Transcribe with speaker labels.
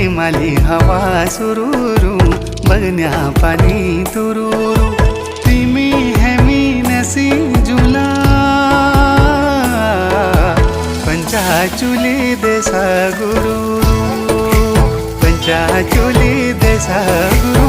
Speaker 1: प्रेमाली हवा सुरूरू बगन्या पानी तुरूरू तिमी हेमी नसी जुला पंचाचुली देसा गुरु पंचाचुली देसा गुरु